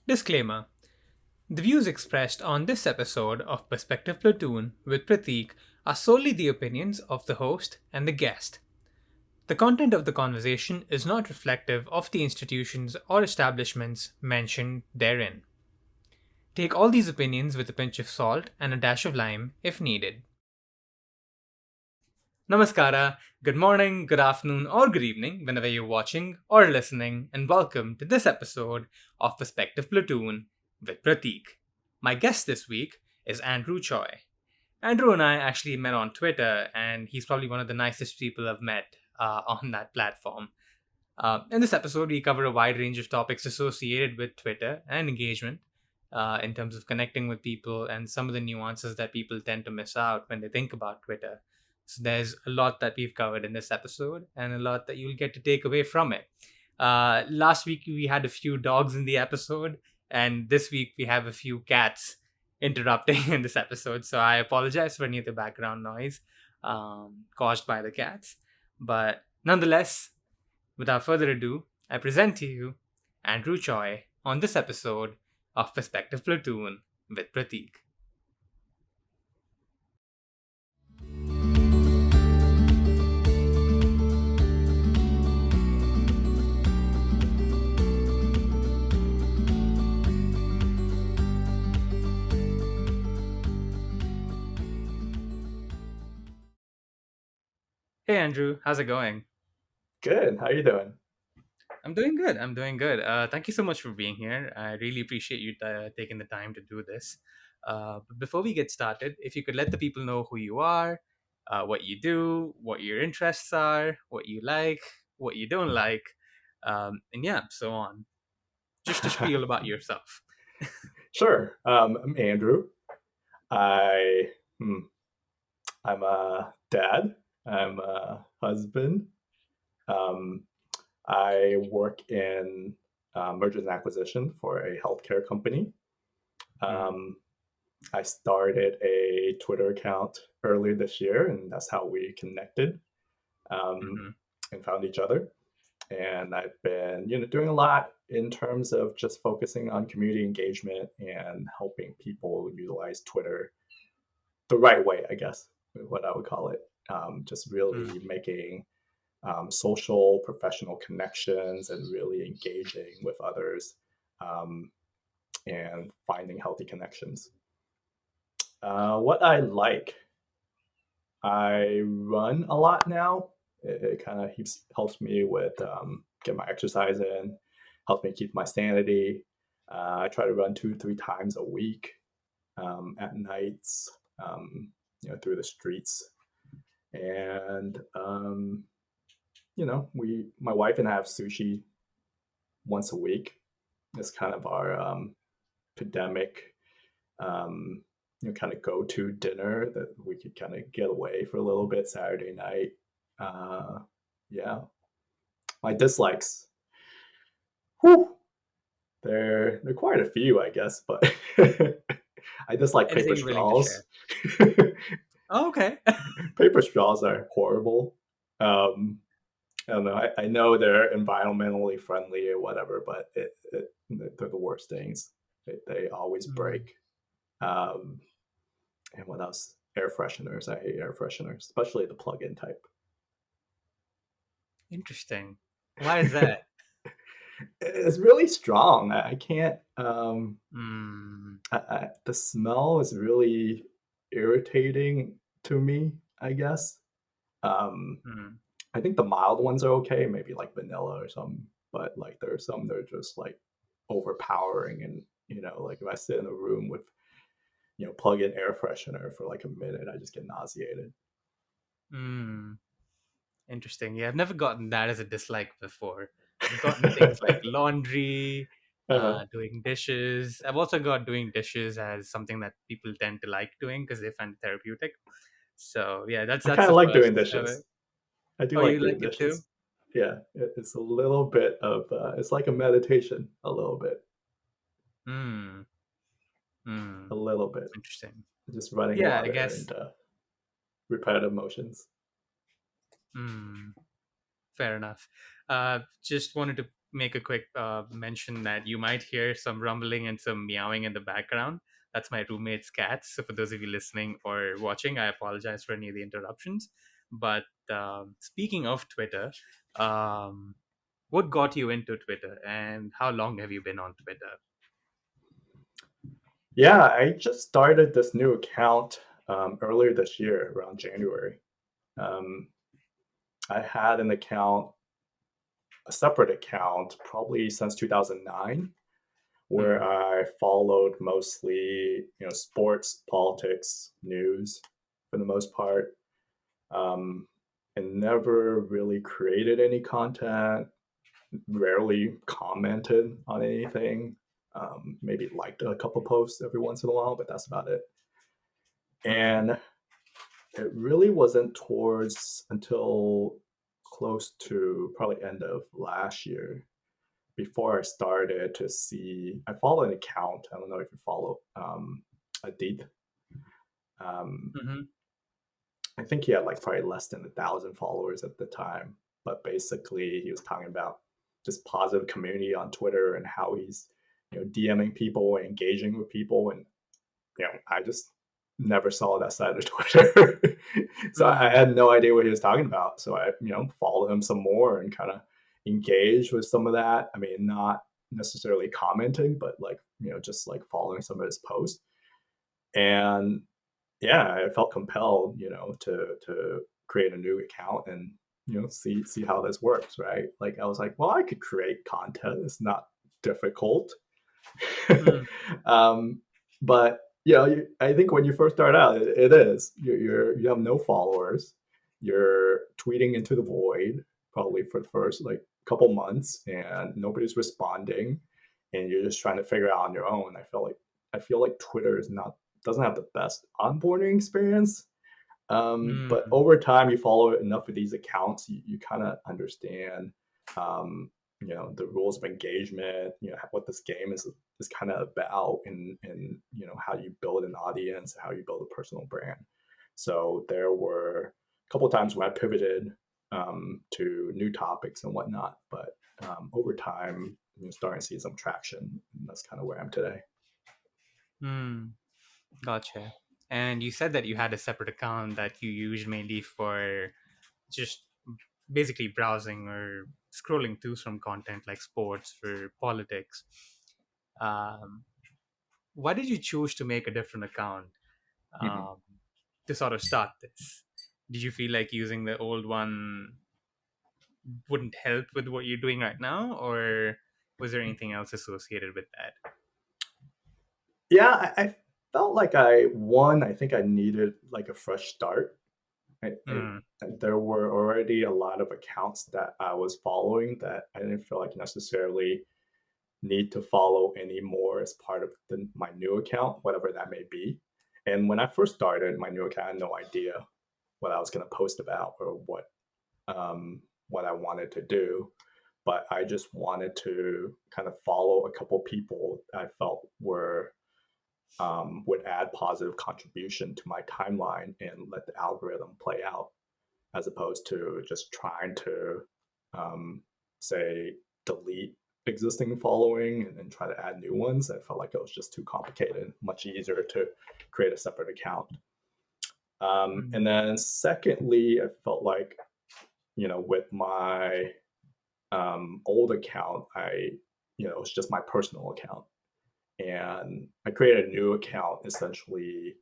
Disclaimer: the views expressed on this episode of Perspective Platoon with Prateek are solely the opinions of the host and the guest. The content of the conversation is not reflective of the institutions or establishments mentioned therein. Take all these opinions with a pinch of salt and a dash of lime if needed. Namaskara, good morning, good afternoon, or good evening, whenever you're watching or listening, and welcome to this episode of Perspective Platoon with Prateek. My guest this week is Andrew Choi. Andrew and I actually met on Twitter, and he's probably one of the nicest people I've met on that platform. In this episode, we cover a wide range of topics associated with Twitter and engagement in terms of connecting with people and some of the nuances that people tend to miss out when they think about Twitter. So there's a lot that we've covered in this episode and a lot that you'll get to take away from it. Last week, we had a few dogs in the episode, and this week, we have a few cats interrupting in this episode. So I apologize for any of the background noise caused by the cats. But nonetheless, without further ado, I present to you Andrew Choi on this episode of Perspective Platoon with Prateek. Hey Andrew, how's it going? Good. How you doing? I'm doing good. I'm doing good. Thank you so much for being here. I really appreciate you taking the time to do this. But before we get started, if you could let the people know who you are, what you do, what your interests are, what you like, what you don't like, and yeah, so on. Just a spiel about yourself. Sure. I'm Andrew. I hmm, I'm a dad. I'm a husband. Um, I work in mergers and acquisition for a healthcare company. Mm, Um, I started a Twitter account earlier this year, and that's how we connected um, mm-hmm, and found each other. And I've been, doing a lot in terms of just focusing on community engagement and helping people utilize Twitter the right way, I guess, what I would call it. Just mm, really making social, professional connections and really engaging with others um, and finding healthy connections. What I like, I run a lot now. It kind of helps me with get my exercise in, helps me keep my sanity. I try to run 2, 3 times a week at nights, through the streets. And my wife and I have sushi once a week. It's kind of our pandemic kind of go to dinner that we could kind of get away for a little bit Saturday night. Uh, yeah, my dislikes, whew, they're quite a few, I guess, but I dislike paper anything you're willing to straws. share? Oh, okay. Paper straws are horrible. Um, I don't know. I know they're environmentally friendly or whatever, but they're the worst things. They always Mm, break. Um, and what else? Air fresheners. I hate air fresheners, especially the plug-in type. interesting. Why is that? It's really strong. I can't. Mm, The smell is really irritating to me, I guess. Um, mm, I think the mild ones are okay, maybe like vanilla or something. But like there are some that are just like overpowering, and like if I sit in a room with plug in air freshener for like a minute, I just get nauseated. mm. Interesting. Yeah, I've never gotten that as a dislike before. I've gotten things like laundry, uh, doing dishes. I've also got doing dishes as something that people tend to like doing because they find it therapeutic. So yeah, that's I that's kind the of like first. doing dishes. I do Oh, you like like doing it too? dishes. Yeah, it's a little bit of it's like a meditation, a little bit, Hmm. Hmm. a little bit, Interesting. just running Yeah, I water guess. and repetitive motions. Hmm. Fair enough. Just wanted to make a quick mention that you might hear some rumbling and some meowing in the background. That's my roommate's cats. So for those of you listening or watching, I apologize for any of the interruptions. But speaking of Twitter, um, what got you into Twitter, and how long have you been on Twitter? Yeah, I just started this new account earlier this year, around January. Um, I had an account, a separate account, probably since 2009, where Hmm. I followed mostly, sports, politics, news, for the most part, um, and never really created any content. Rarely commented on anything. Maybe liked a couple posts every once in a while, but that's about it. Hmm. And it really wasn't towards until close to probably end of last year before I started to see. I follow an account. I don't know if you follow Adit. Um, Hmm. I think he had like probably less than 1,000 followers at the time. But basically, he was talking about this positive community on Twitter and how he's DMing people and engaging with people, and I just never saw that side of Twitter. So I Hmm. had no idea what he was talking about. So I followed him some more and kind of engaged with some of that. I mean, not necessarily commenting, but like just like following some of his posts. And yeah, I felt compelled, to create a new account and see how this works, right? Like I was like, well, I could create content. It's not difficult. Hmm. um, but I think when you first start out, it is you have no followers. You're tweeting into the void probably for the first like couple months, and nobody's responding, and you're just trying to figure out on your own. I feel like Twitter is not doesn't have the best onboarding experience. But Hmm. over time, you follow enough of these accounts, you kind of understand, um, the rules of engagement, what this game is kind of about, and how you build an audience, how you build a personal brand. So there were a couple of times when I pivoted to new topics and whatnot, but over time, starting to see some traction. And that's kind of where I'm today. Hmm. Gotcha. And you said that you had a separate account that you used mainly for just basically browsing or scrolling through some content like sports for politics. Um, why did you choose to make a different account Mhm. um, to sort of start this? Did you feel like using the old one wouldn't help with what you're doing right now, or was there anything else associated with that? Yeah, I felt like I think I needed like a fresh start. Hmm. There were already a lot of accounts that I was following that I didn't feel like necessarily need to follow anymore as part of my new account, whatever that may be. And when I first started my new account, I had no idea what I was going to post about or what I wanted to do. But I just wanted to kind of follow a couple people I felt would add positive contribution to my timeline and let the algorithm play out, as opposed to just trying to um, say delete existing following and then try to add new ones. I felt like it was just too complicated. Much easier to create a separate account. And Hmm. then secondly, I felt like with my old account, it's just my personal account, and I created a new account essentially.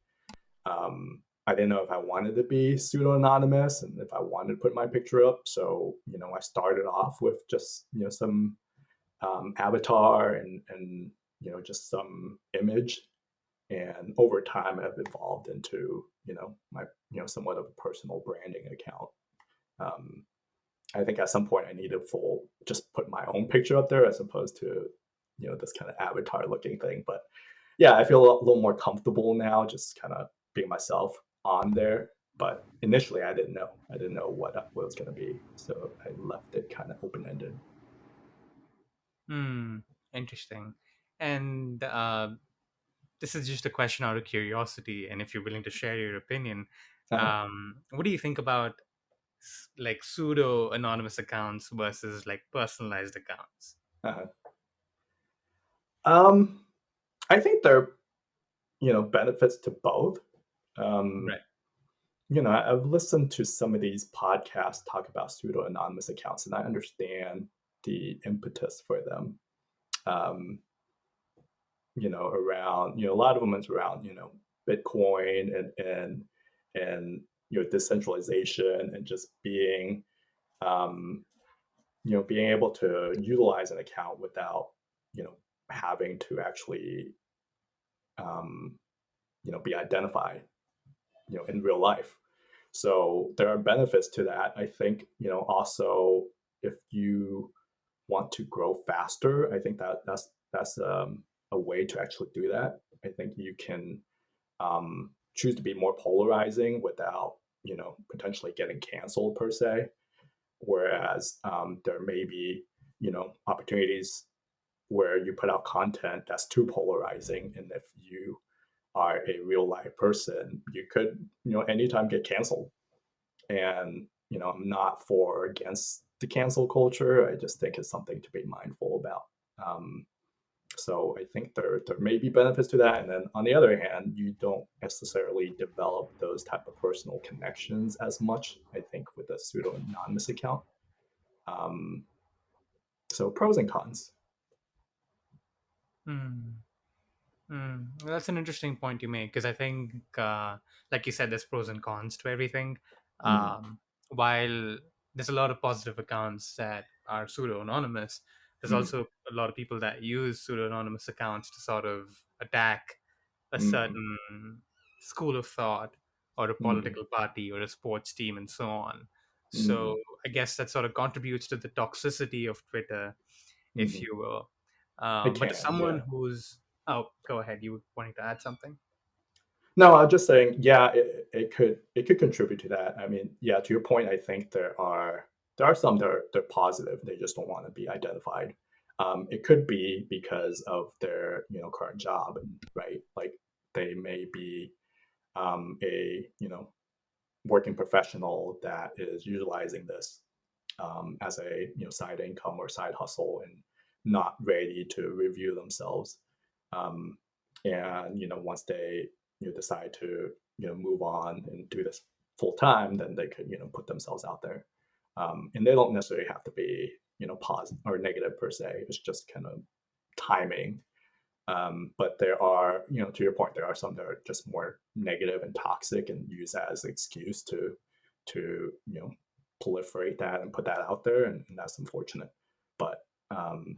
I didn't know if I wanted to be pseudo-anonymous and if I wanted to put my picture up. So, I started off with just, some avatar and, just some image. And over time, I've evolved into, my, somewhat of a personal branding account. Um, I think at some point I needed full, just put my own picture up there as opposed to, this kind of avatar looking thing. But yeah, I feel a little more comfortable now, just kind of being myself on there. But initially, I didn't know. I didn't know what it was going to be, so I left it kind of open ended. Hmm. Interesting. And this is just a question out of curiosity, and if you're willing to share your opinion, Uh-huh. what do you think about like pseudo anonymous accounts versus like personalized accounts? Uh-huh. Um, I think there are, benefits to both. Um, Right. I've listened to some of these podcasts talk about pseudo-anonymous accounts, and I understand the impetus for them. Um, around, a lot of them is around, Bitcoin and decentralization and just being, um, being able to utilize an account without, having to actually, um, be identified, in real life. So there are benefits to that. I think, also if you want to grow faster, I think that's a way to actually do that. I think you can choose to be more polarizing without, potentially getting canceled per se. Whereas there may be, opportunities where you put out content that's too polarizing, and if you are a real life person, you could, anytime get canceled. And I'm not for or against the cancel culture. I just think it's something to be mindful about. Um, so I think there may be benefits to that. And then on the other hand, you don't necessarily develop those type of personal connections as much, I think, with a pseudo anonymous account. Um, so pros and cons. Hmm. Well, that's an interesting point you make, because I think, like you said, there's pros and cons to everything. Mm, While there's a lot of positive accounts that are pseudo anonymous, there's mm, also a lot of people that use pseudo anonymous accounts to sort of attack a mm, certain school of thought or a mm, political party or a sports team and so on. So mm, I guess that sort of contributes to the toxicity of Twitter, if mm. you will. It But to can, someone yeah. who's Oh, go ahead. You were wanting to add something? No, I'm just saying, yeah, it could contribute to that. I mean, yeah, to your point, I think there are some that are they're positive. They just don't want to be identified. It could be because of their current job, right? Like they may be a working professional that is utilizing this as a side income or side hustle and not ready to review themselves. Um, and once they decide to move on and do this full time, then they could put themselves out there. And they don't necessarily have to be positive or negative per se. It's just kind of timing. But there are, to your point, there are some that are just more negative and toxic and use that as an excuse to proliferate that and put that out there, and that's unfortunate. But um,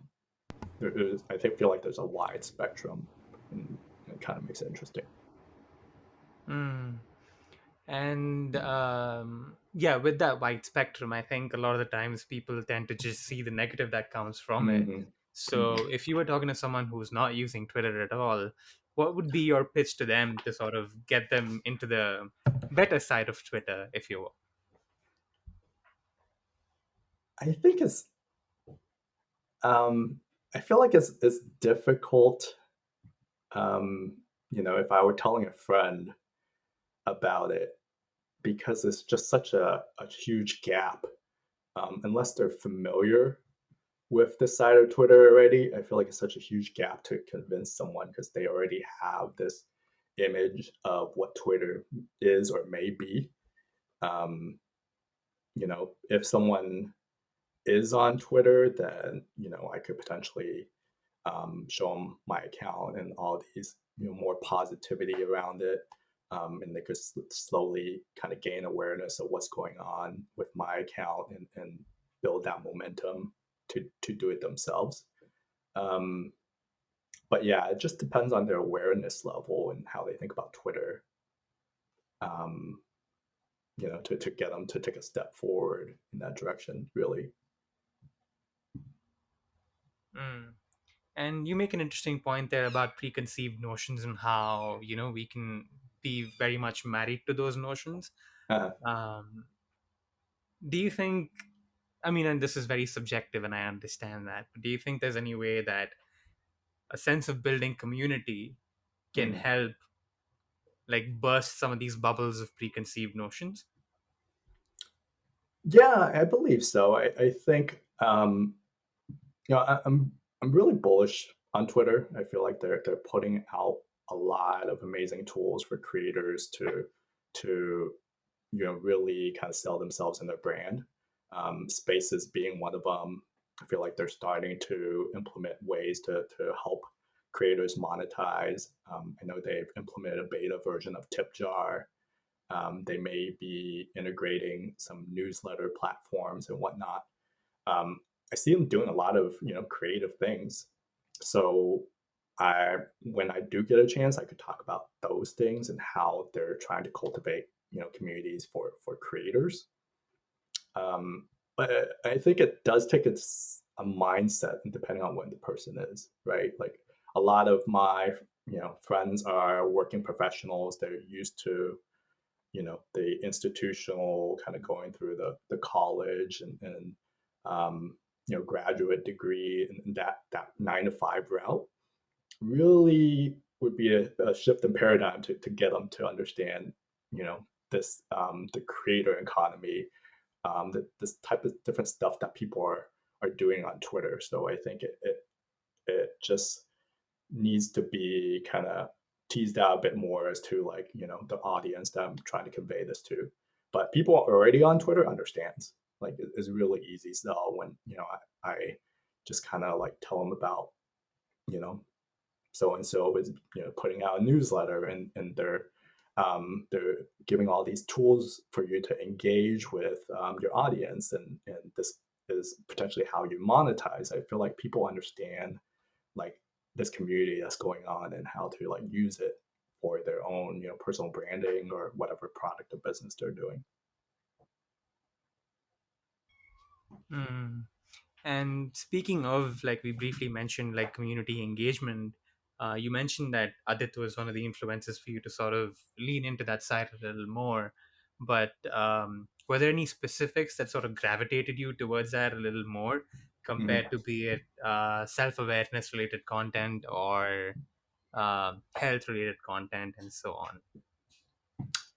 I think feel like there's a wide spectrum, and it kind of makes it interesting. Mm. And yeah, with that wide spectrum, I think a lot of the times people tend to just see the negative that comes from it. Hmm. So Hmm. if you were talking to someone who's not using Twitter at all, what would be your pitch to them to sort of get them into the better side of Twitter, if you will? I think I feel like it's difficult. Um, if I were telling a friend about it, because it's just such a huge gap. Unless they're familiar with the side of Twitter already, I feel like it's such a huge gap to convince someone because they already have this image of what Twitter is or may be. Um, if someone is on Twitter, then I could potentially show them my account and all these more positivity around it, and they could slowly kind of gain awareness of what's going on with my account and build that momentum to do it themselves. um, but yeah, it just depends on their awareness level and how they think about Twitter, um, to get them to take a step forward in that direction, really. Mm. And you make an interesting point there about preconceived notions and how, we can be very much married to those notions. uh, Um, do you think, I mean, and this is very subjective and I understand that, but do you think there's any way that a sense of building community can mm. help, like, burst some of these bubbles of preconceived notions? Yeah, I believe so. I think I'm really bullish on Twitter. I feel like they're putting out a lot of amazing tools for creators to really kind of sell themselves and their brand. Spaces being one of them. I feel like they're starting to implement ways to help creators monetize. I know they've implemented a beta version of TipJar. They may be integrating some newsletter platforms and whatnot. um, I see them doing a lot of creative things. So I when I do get a chance, I could talk about those things and how they're trying to cultivate communities for creators. But I think it does take a mindset, and depending on what the person is, right? Like a lot of my friends are working professionals. They're used to the institutional kind of going through the college and graduate degree, and that 9 to 5 route really would be a shift in paradigm to get them to understand this the creator economy, this type of different stuff that people are doing on Twitter. So I think it just needs to be kind of teased out a bit more as to like the audience that I'm trying to convey this to. But people already on Twitter understands. Like it's really easy sell when I just kind of like tell them about you know so and so is putting out a newsletter, and they're giving all these tools for you to engage with your audience, and this is potentially how you monetize. I feel like people understand like this community that's going on and how to like use it for their own personal branding or whatever product or business they're doing. Mm. And speaking of, like, we briefly mentioned like community engagement. You mentioned that Adit was one of the influences for you to sort of lean into that side a little more. But were there any specifics that sort of gravitated you towards that a little more, compared Mhm. to be it self-awareness related content or health related content and so on?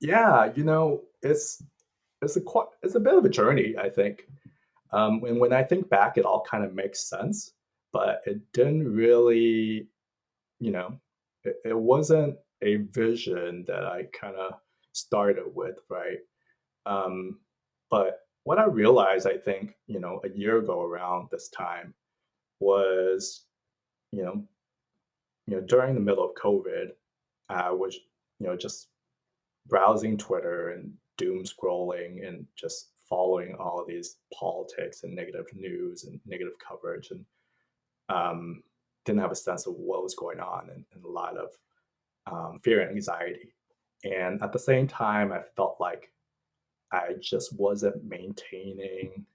Yeah, it's a bit of a journey, I think. And when I think back, it all kind of makes sense, but it didn't really, it wasn't a vision that I kind of started with, right? Um, but what I realized, I think, a year ago around this time was, you know, during the middle of COVID, I was, just browsing Twitter and doom scrolling and just following all of these politics and negative news and negative coverage, and um, didn't have a sense of what was going on, and a lot of fear and anxiety. And at the same time, I felt like I just wasn't maintaining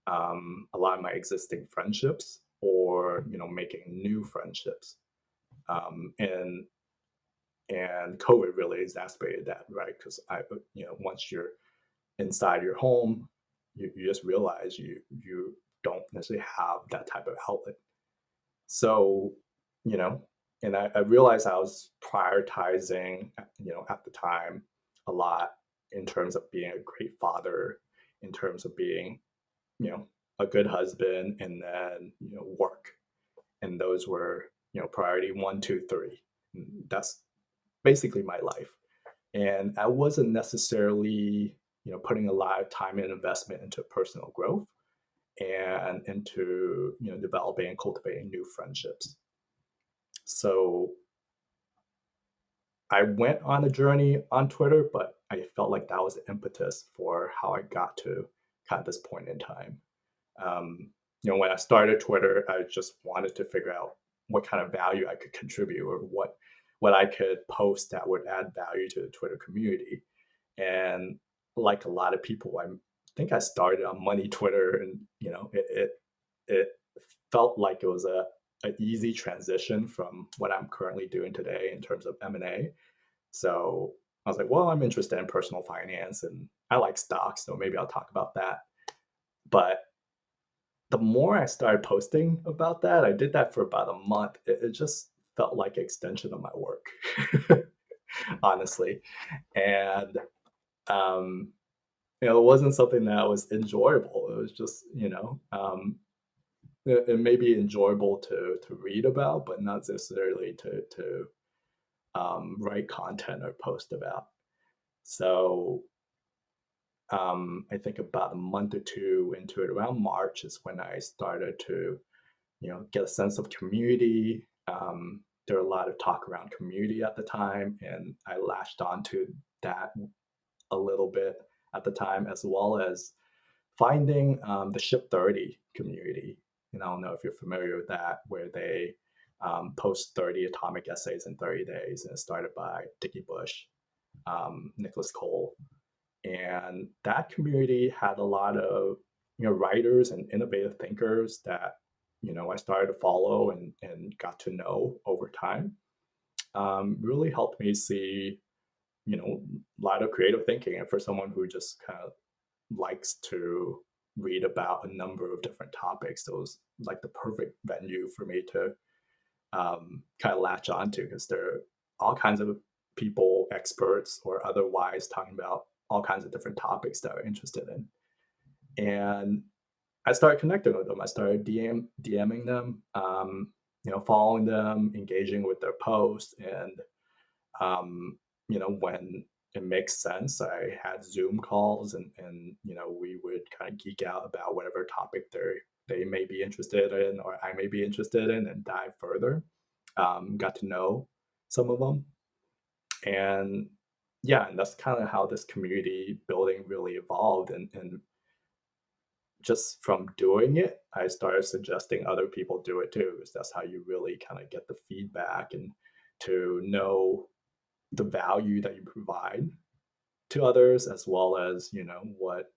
a lot of my existing friendships, or making new friendships. Um, and and COVID really exacerbated that, right? Because once you're inside your home, you just realize you don't necessarily have that type of outlet. So, you know, and I realized I was prioritizing, at the time, a lot in terms of being a great father, in terms of being, you know, a good husband, and then, work. And those were, priority one, two, three. And that's basically my life. And I wasn't necessarily, putting a lot of time and investment into personal growth and into, developing and cultivating new friendships. So I went on a journey on Twitter, but I felt like that was the impetus for how I got to kind of this point in time. When I started Twitter, I just wanted to figure out what kind of value I could contribute, or what I could post that would add value to the Twitter community. And like a lot of people, I think I started on money Twitter, and it felt like it was a an easy transition from what I'm currently doing today in terms of M&A. So I was like, well, I'm interested in personal finance and I like stocks, so maybe I'll talk about that. But the more I started posting about that, I did that for about a month. It just felt like an extension of my work, honestly. And um, it wasn't something that was enjoyable. It was just, it may be enjoyable to read about, but not necessarily to write content or post about. So I think about a month or two into it, around March, is when I started to, get a sense of community. There were a lot of talk around community at the time, and I latched onto that a little bit at the time, as well as finding the Ship 30 community. And I don't know if you're familiar with that, where they post 30 atomic essays in 30 days, and it started by Bush, Nicholas Cole, and that community had a lot of writers and innovative thinkers that I started to follow and got to know over time. Really helped me see a lot of creative thinking, and for someone who just kind of likes to read about a number of different topics, it was like the perfect venue for me to kind of latch onto, because there are all kinds of people, experts or otherwise, talking about all kinds of different topics that I'm interested in. And I started connecting with them. I started DMing them, following them, engaging with their posts. And, when it makes sense, I had Zoom calls, and we would kind of geek out about whatever topic they may be interested in, or I may be interested in, and dive further. Got to know some of them. And yeah, and that's kind of how this community building really evolved. And just from doing it, I started suggesting other people do it too, because that's how you really kind of get the feedback and to know the value that you provide to others, as well as what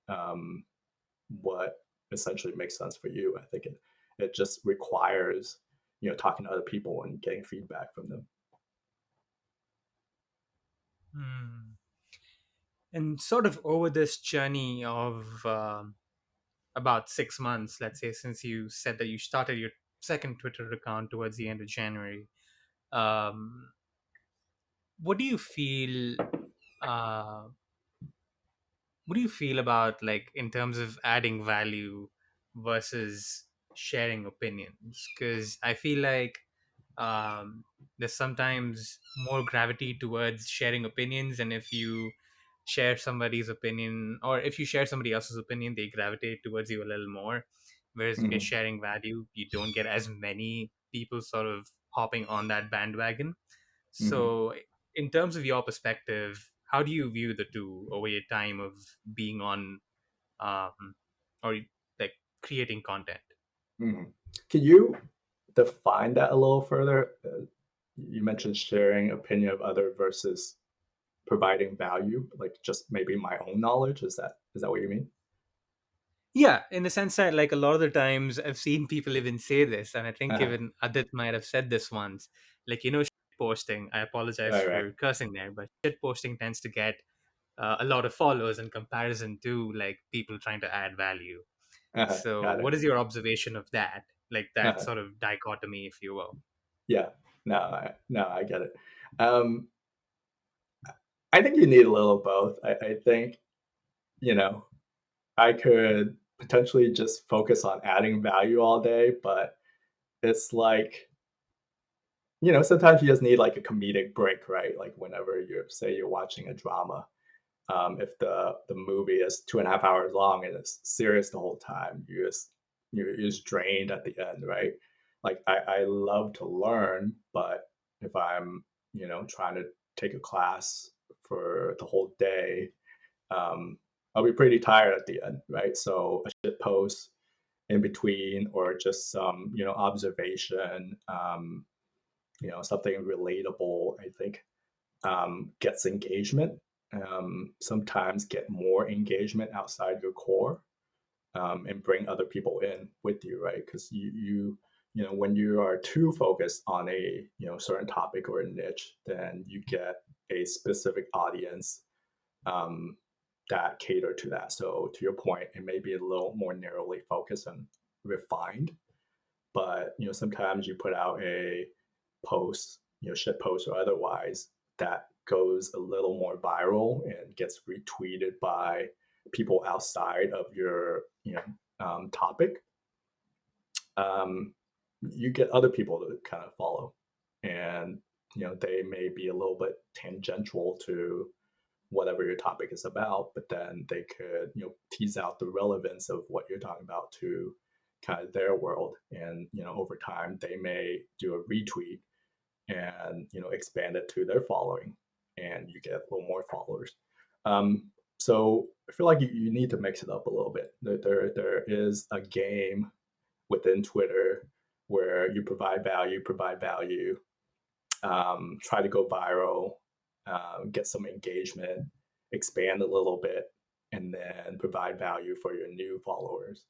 essentially makes sense for you. I think it just requires talking to other people and getting feedback from them. Hmm. And sort of over this journey of about 6 months, let's say, since you said that you started your second Twitter account towards the end of January, um, what do you feel? Uh, what do you feel about, like, in terms of adding value versus sharing opinions? Because I feel like there's sometimes more gravity towards sharing opinions, and if you share somebody's opinion, or if you share somebody else's opinion, they gravitate towards you a little more. Whereas if you're Hmm. sharing value, you don't get as many people sort of hopping on that bandwagon. Hmm. So, in terms of your perspective, how do you view the two over your time of being on, um, or like creating content? Hmm. Can you define that a little further? You mentioned sharing opinion of other versus providing value, like just maybe my own knowledge. Is that what you mean? Yeah, in the sense that, like, a lot of the times I've seen people even say this, and I think Uh-huh. even Adit might have said this once. Like, shit posting. I apologize Right, right. for cursing there, but shit posting tends to get a lot of followers in comparison to, like, people trying to add value. Uh-huh. So, Got what it. is your observation of that? Like that Uh-huh. sort of dichotomy, if you will. Yeah. No, I get it. Um, I think you need a little of both. I think, you know, I could potentially just focus on adding value all day, but it's like, sometimes you just need like a comedic break, right? Like whenever you're watching a drama, if the movie is 2.5 hours long and it's serious the whole time, you're just drained at the end, right? Like I love to learn, but if I'm trying to take a class for the whole day, um, I'll be pretty tired at the end, right? So a shit post in between, or just some observation, something relatable, I think gets engagement. Sometimes get more engagement outside your core, and bring other people in with you, right? Because when you are too focused on a certain topic or a niche, then you get a specific audience um, that cater to that. So to your point, it may be a little more narrowly focused and refined, but sometimes you put out a post, shit post or otherwise, that goes a little more viral and gets retweeted by people outside of your topic. um, you get other people to kind of follow, and they may be a little bit tangential to whatever your topic is about, but then they could tease out the relevance of what you're talking about to kind of their world, and over time they may do a retweet and expand it to their following, and you get a little more followers. So I feel like you need to mix it up a little bit. There is a game within Twitter where you provide value, try to go viral, get some engagement, expand a little bit, and then provide value for your new followers.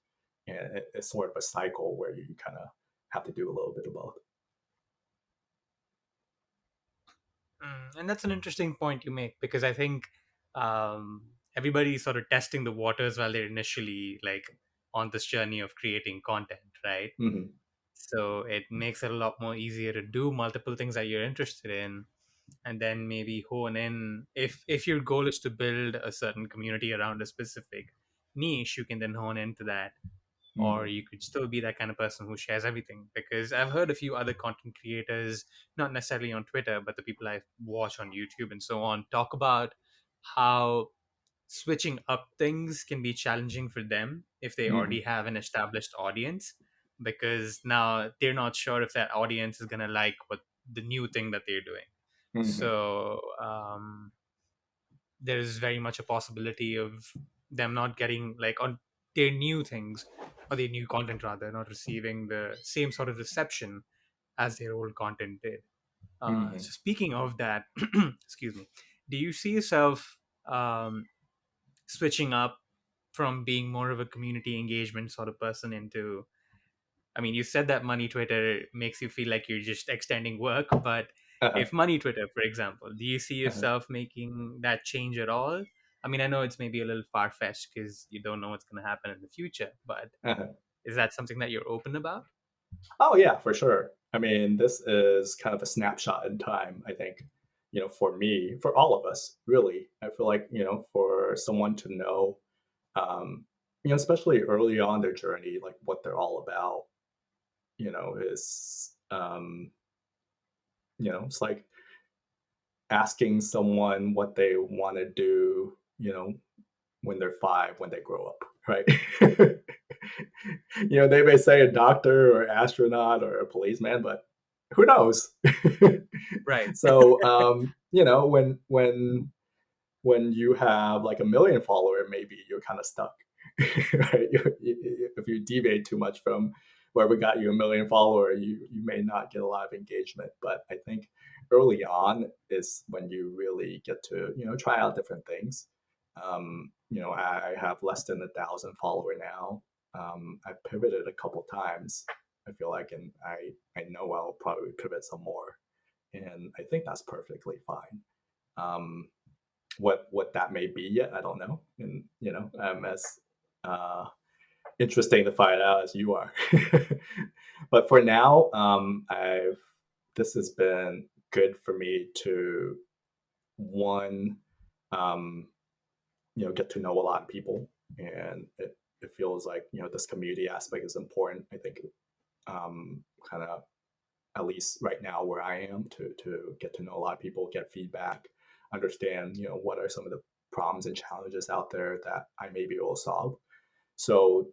And it's sort of a cycle where you kind of have to do a little bit of both. And that's an interesting point you make, because I think everybody's sort of testing the waters while they're initially like on this journey of creating content, right? Mm-hmm. So it makes it a lot more easier to do multiple things that you're interested in, and then maybe hone in. If your goal is to build a certain community around a specific niche, you can then hone into that. Or Mm-hmm. you could still be that kind of person who shares everything, because I've heard a few other content creators, not necessarily on Twitter, but the people I watch on YouTube and so on, talk about how switching up things can be challenging for them if they Mm-hmm. already have an established audience, because now they're not sure if that audience is going to like what the new thing that they're doing. Mm-hmm. So there's very much a possibility of them not getting like on their new things, or their new content rather, not receiving the same sort of reception as their old content did. Mm-hmm. So speaking of that, excuse me, do you see yourself switching up from being more of a community engagement sort of person into, I mean, you said that money Twitter makes you feel like you're just extending work, but Uh-huh. if money Twitter, for example, do you see Uh-huh. yourself making that change at all? I mean, I know it's maybe a little far fetched because you don't know what's going to happen in the future, but Uh-huh. is that something that you're open about? Oh yeah, for sure. I mean, this is kind of a snapshot in time, I think. For me, for all of us, really. I feel like, for someone to know, um, especially early on their journey, like what they're all about, is it's like asking someone what they want to do, when they're 5, when they grow up, right? They may say a doctor or astronaut or a policeman, but who knows? Right. So, when you have like a million follower, maybe you're kind of stuck, right? If you deviate too much from wherever got you a million follower, you may not get a lot of engagement. But I think early on is when you really get to try out different things. I have less than 1,000 follower now. I've pivoted a couple times. I feel like, and I know I'll probably pivot some more, and I think that's perfectly fine. Um, what that may be yet, I don't know, and I'm as uh, interesting to find out as you are. But for now, I've this has been good for me to one, um, get to know a lot of people, and it feels like this community aspect is important. I think kind of at least right now where I am, to get to know a lot of people, get feedback, understand what are some of the problems and challenges out there that I may be able to solve. So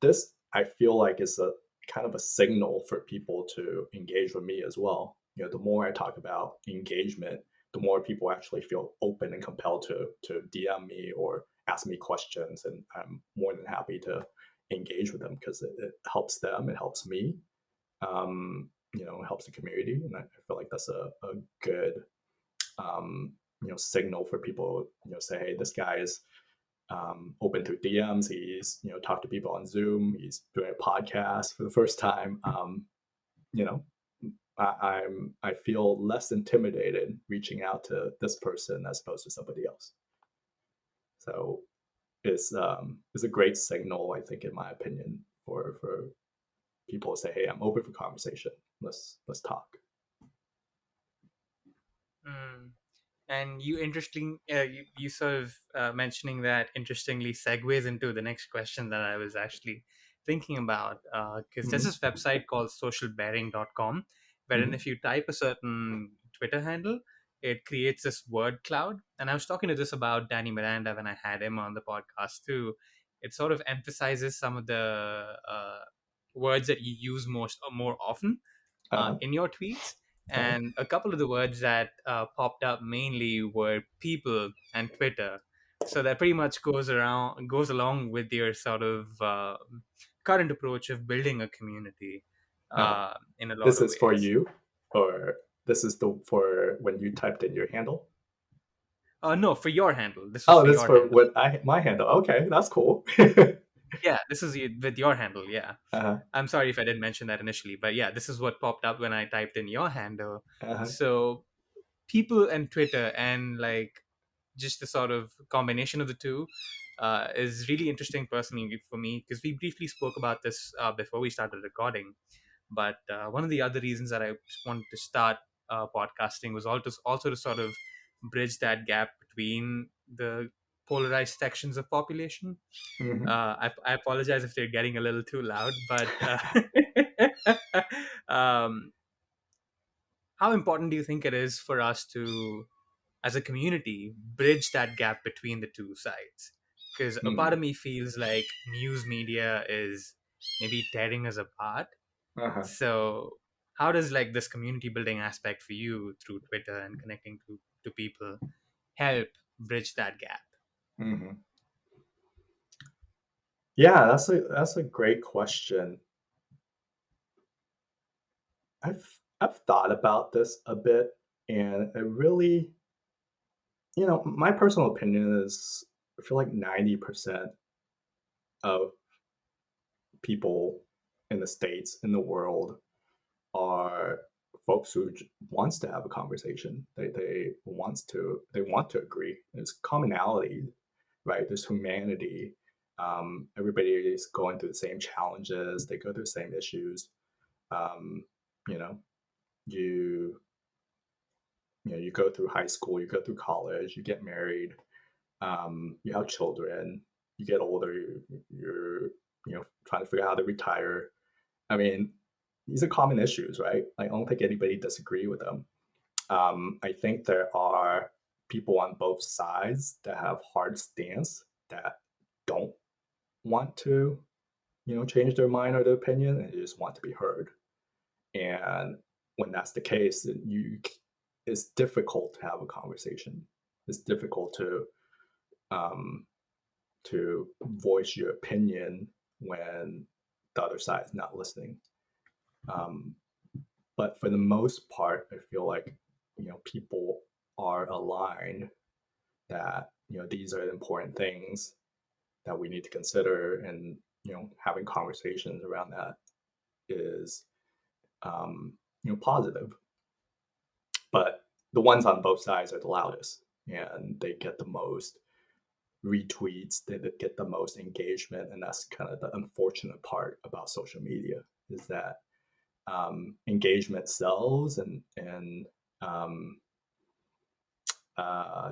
this, I feel like, is a kind of a signal for people to engage with me as well. The more I talk about engagement, the more people actually feel open and compelled to DM me or ask me questions, and I'm more than happy to engage with them because it helps them, it helps me, it helps the community, and I feel like that's a good signal for people. Say, hey, this guy is open through DMs. He's talked to people on Zoom. He's doing a podcast for the first time. You know, I feel less intimidated reaching out to this person as opposed to somebody else. So it's a great signal, I think, in my opinion, for people to say, hey, I'm open for conversation. Let's talk. Mm. And you sort of mentioning that interestingly segues into the next question that I was actually thinking about, because there's Hmm. this website called socialbearing.com, wherein Hmm. if you type a certain Twitter handle, it creates this word cloud. And I was talking to this about Danny Miranda when I had him on the podcast too. It sort of emphasizes some of the words that you use most or more often Uh-huh. in your tweets. Uh-huh. And a couple of the words that popped up mainly were people and Twitter. So that pretty much goes along with your sort of current approach of building a community Uh-huh. in a lot This of is for ways. you, or this is the for when you typed in your handle? No, for your handle. This was Oh, for this is your for handle. what I my handle. Okay, that's cool. Yeah, this is with your handle. Yeah. Uh-huh. I'm sorry if I didn't mention that initially, but yeah, this is what popped up when I typed in your handle. Uh-huh. So people and Twitter and like just the sort of combination of the two is really interesting personally for me because we briefly spoke about this before we started recording. But one of the other reasons that I wanted to start podcasting was also to sort of bridge that gap between the polarized sections of population. Hmm. I apologize if they're getting a little too loud, but um, how important do you think it is for us to, as a community, bridge that gap between the two sides? Because a part Hmm. of me feels like news media is maybe tearing us apart. Uh-huh. So how does like this community building aspect for you through Twitter and connecting to people help bridge that gap? Hmm. Yeah, that's a great question. I've thought about this a bit, and it really, my personal opinion is I feel like 90% of people in the States, in the world, are folks who wants to have a conversation. They want to agree. There's commonality, right? There's humanity. Everybody is going through the same challenges. They go through the same issues. Um, you know, you you go through high school, you go through college, you get married, you have children, you get older, you're trying to figure out how to retire. I mean, these are common issues, right? I don't think anybody disagree with them. I think there are people on both sides that have hard stance that don't want to, change their mind or their opinion, and they just want to be heard. And when that's the case, it's difficult to have a conversation. It's difficult um, to voice your opinion when the other side is not listening. Um, but for the most part, I feel like people are aligned that these are important things that we need to consider, and having conversations around that is positive. But the ones on both sides are the loudest, and they get the most retweets, they get the most engagement, and that's kind of the unfortunate part about social media is that engagement sells, and um,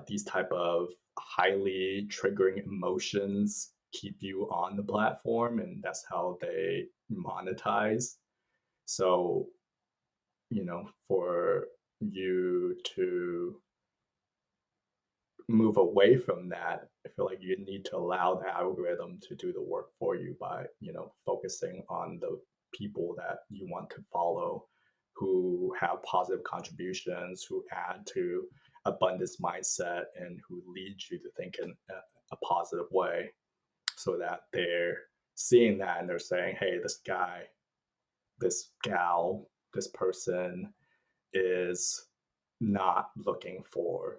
these type of highly triggering emotions keep you on the platform, and that's how they monetize. So for you to move away from that, I feel like you need to allow the algorithm to do the work for you by, focusing on the people that you want to follow, who have positive contributions, who add to abundance mindset, and who lead you to think in a positive way, so that they're seeing that and they're saying, hey, this guy, this gal, this person is not looking for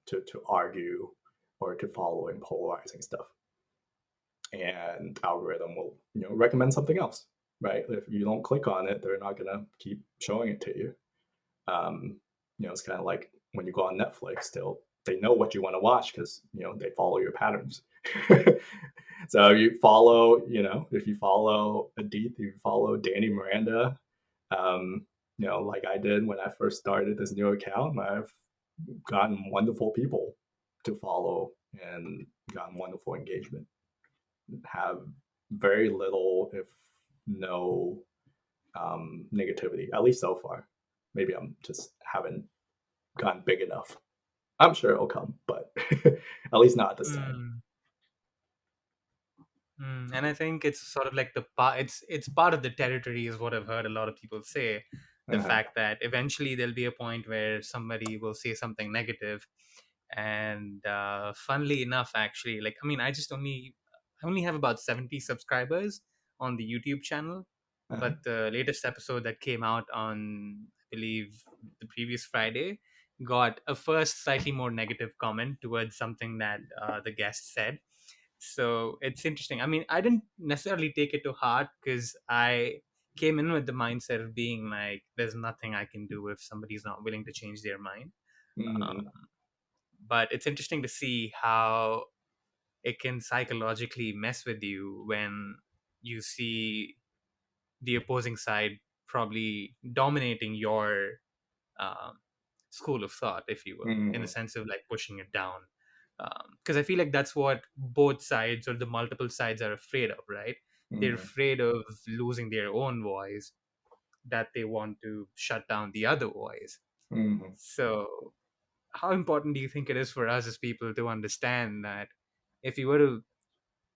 to argue or to follow in polarizing stuff. And algorithm will recommend something else, right? If you don't click on it, they're not gonna keep showing it to you. um, it's kind of like when you go on Netflix, they know what you want to watch because they follow your patterns. So if you follow Adith, you follow Danny Miranda, like I did when I first started this new account, I've gotten wonderful people to follow and gotten wonderful engagement. Have very little, if no, negativity, at least so far. Maybe I'm just haven't gotten big enough. I'm sure it'll come, but at least not this time. Mm. And I think it's sort of like it's part of the territory, is what I've heard a lot of people say. The Uh-huh. fact that eventually there'll be a point where somebody will say something negative, and funnily enough, actually, like, I mean, I only have about 70 subscribers on the YouTube channel, Uh-huh. but the latest episode that came out on, I believe, the previous Friday got a first slightly more negative comment towards something that the guest said. So it's interesting. I mean, I didn't necessarily take it to heart because I came in with the mindset of being like, there's nothing I can do if somebody's not willing to change their mind. Mm-hmm. Um, but it's interesting to see how it can psychologically mess with you when you see the opposing side probably dominating your um, school of thought, if you will, in the Mm-hmm. sense of like pushing it down. Because I feel like that's what both sides or the multiple sides are afraid of, right? They're Mm-hmm. afraid of losing their own voice, that they want to shut down the other voice. Mm-hmm. So, how important do you think it is for us as people to understand that if we were to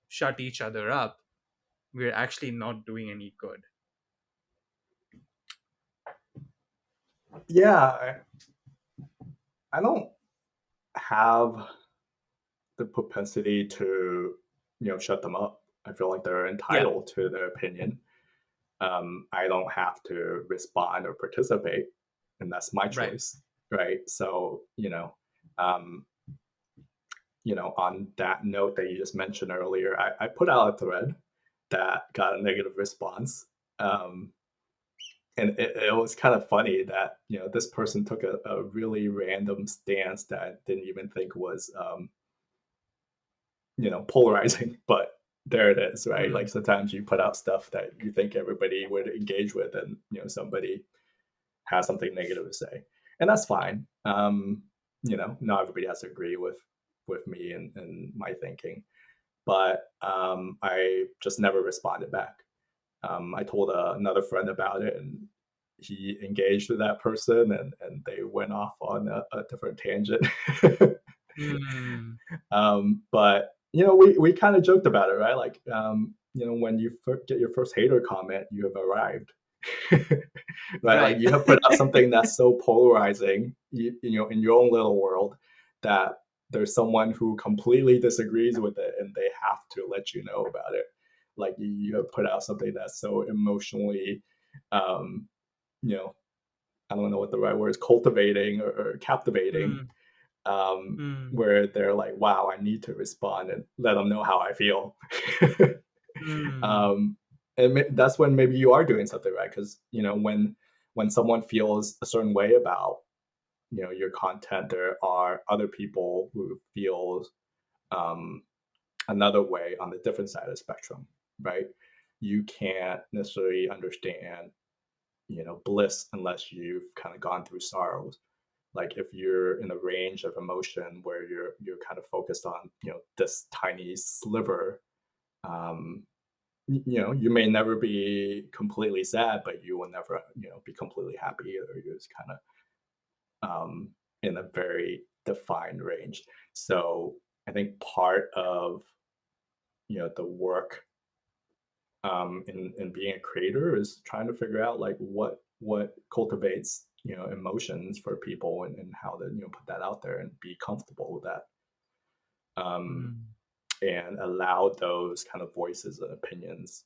shut each other up, we're actually not doing any good? Yeah, I don't have the propensity to, shut them up. I feel like they're Yeah, entitled to their opinion. I don't have to respond or participate, and that's my right. choice, right? So, um, on that note that you just mentioned earlier, I put out a thread that got a negative response. Um, and it was kind of funny that, this person took a really random stance that I didn't even think was, polarizing, but there it is, right? Like Mm, sometimes you put out stuff that you think everybody would engage with, and somebody has something negative to say, and that's fine. Not everybody has to agree with me and my thinking, but I just never responded back. I told another friend about it, and he engaged with that person, and they went off on a different tangent. mm, But we kind of joked about it, right? Like, when you get your first hater comment, you have arrived. Right, like right. you have put out something that's so polarizing, in your own little world, that there's someone who completely disagrees with it, and they have to let you know about it. Like you have put out something that's so emotionally, um, you know, I don't know what the right word is, cultivating or captivating, Mm, um, mm, where they're like, "Wow, I need to respond and let them know how I feel." mm, um, and that's when maybe you are doing something right, because when someone feels a certain way about your content, there are other people who feel um, another way on the different side of the spectrum, right? You can't necessarily understand bliss unless you've kind of gone through sorrows. Like if you're in a range of emotion where you're kind of focused on this tiny sliver, um, you may never be completely sad, but you will never be completely happy either. You're just kind of in a very defined range. So I think part of the work, in being a creator, is trying to figure out like what cultivates emotions for people, and how to put that out there and be comfortable with that, um, mm. and allow those kind of voices and opinions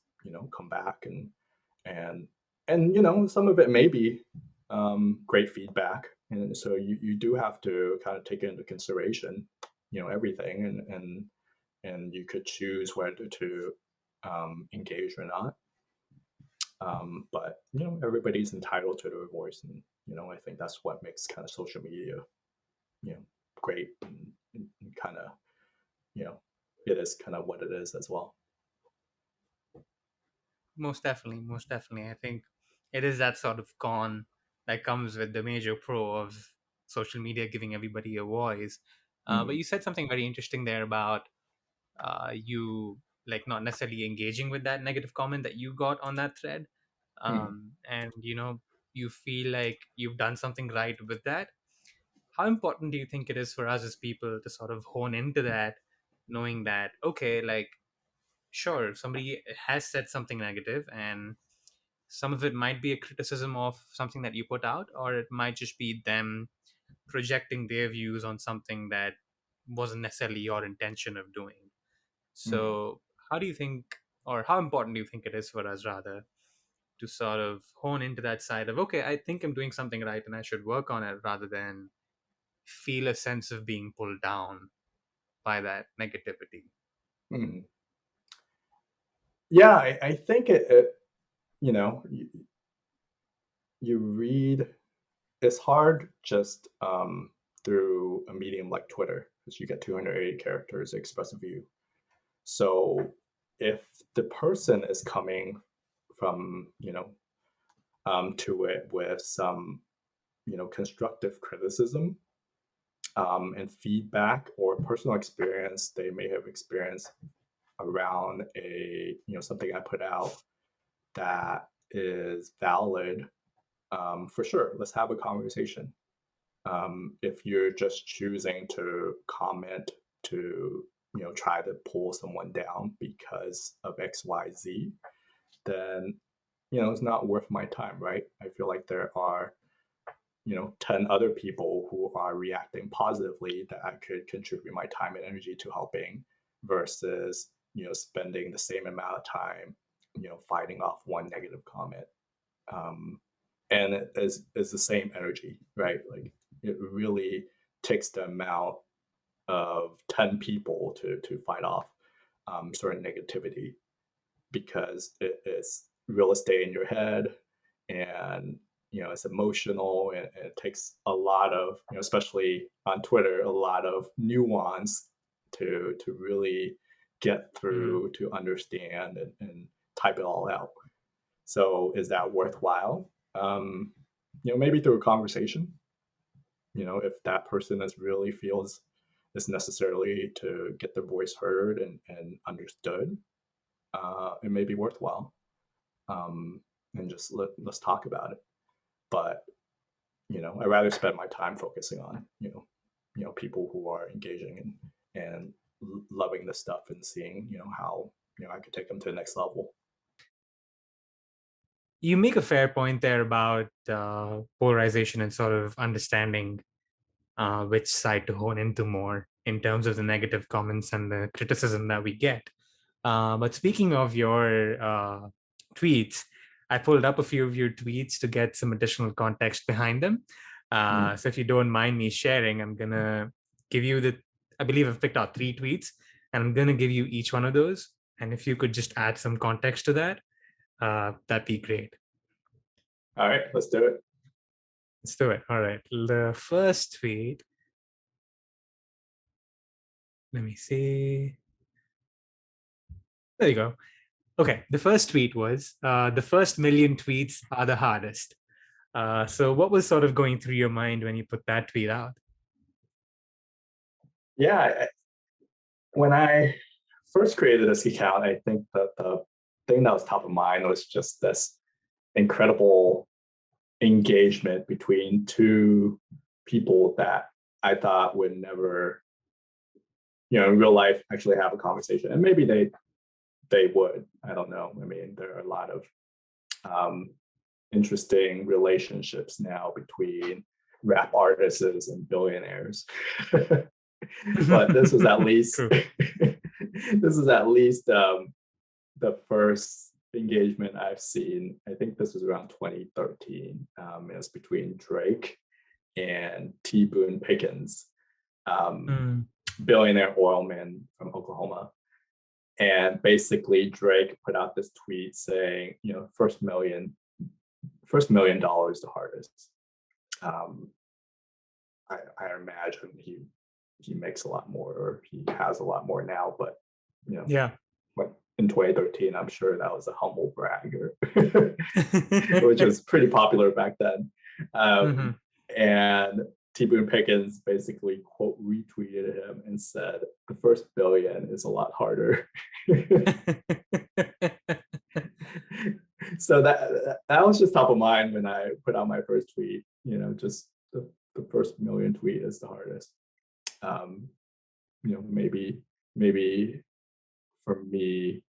come back, and some of it may be great feedback, and so you do have to kind of take into consideration everything, and you could choose whether to engage or not. But everybody's entitled to their voice, and I think that's what makes kind of social media you know great, and kind of you know it is kind of what it is as well. Most definitely, most definitely. I think it is that sort of con that comes with the major pro of social media giving everybody a voice. But Hmm. you said something very interesting there about you like not necessarily engaging with that negative comment that you got on that thread, Hmm. and you feel like you've done something right with that. How important do you think it is for us as people to sort of hone into that, knowing that, okay, like, sure, somebody has said something negative, and some of it might be a criticism of something that you put out, or it might just be them projecting their views on something that wasn't necessarily your intention of doing. Hmm. So, how do you think, or how important do you think it is for us, rather, to sort of hone into that side of, okay, I think I'm doing something right and I should work on it, rather than feel a sense of being pulled down by that negativity? Hmm. Yeah, I think it you know, you read, it's hard just through a medium like Twitter because you get 280 characters to express a view. So if the person is coming from, to it with some, constructive criticism and feedback or personal experience they may have experienced around something I put out that is valid, for sure, let's have a conversation. If you're just choosing to comment to try to pull someone down because of XYZ, then it's not worth my time, right? I feel like there are 10 other people who are reacting positively that I could contribute my time and energy to helping, versus spending the same amount of time fighting off one negative comment. um, and it is the same energy, right? Like, it really takes the amount of 10 people to fight off certain negativity, because it's real estate in your head, and it's emotional, and it takes a lot of, especially on Twitter, a lot of nuance to really get Mm. through, to understand, and type it all out. So is that worthwhile? Maybe through a conversation, if that person is really feels it's necessarily to get their voice heard and understood, it may be worthwhile. um, and just let's talk about it. But I'd rather spend my time focusing on people who are engaging and loving this stuff, and seeing how I could take them to the next level. You make a fair point there about polarization and sort of understanding which side to hone into more in terms of the negative comments and the criticism that we get. But speaking of your tweets, I pulled up a few of your tweets to get some additional context behind them. Mm. So if you don't mind me sharing, I'm going to give you I believe I've picked out 3 tweets, and I'm going to give you each one of those. And if you could just add some context to that, that'd be great. All right, let's do it. Let's do it. All right. The first tweet, let me see. There you go. Okay. The first tweet was the first million tweets are the hardest. So, what was sort of going through your mind when you put that tweet out? Yeah, when I first created this account, I think that the thing that was top of mind was just this incredible engagement between two people that I thought would never, in real life, actually have a conversation. And maybe they would. I don't know. I mean, there are a lot of um, interesting relationships now between rap artists and billionaires. But this is at least True. this is at least the first engagement I've seen. I think this was around 2013. It was between Drake and T. Boone Pickens, um, Mm, billionaire oil man from Oklahoma. And basically, Drake put out this tweet saying, first $1 million the hardest. Um, I imagine he makes a lot more, or he has a lot more now, but you know, yeah. in 2013, I'm sure that was a humble brag, which was pretty popular back then. Hmm. And T. Boone Pickens basically quote retweeted him and said, "The first billion is a lot harder." So that was just top of mind when I put out my first tweet. Just the first million tweet is the hardest. Maybe for me,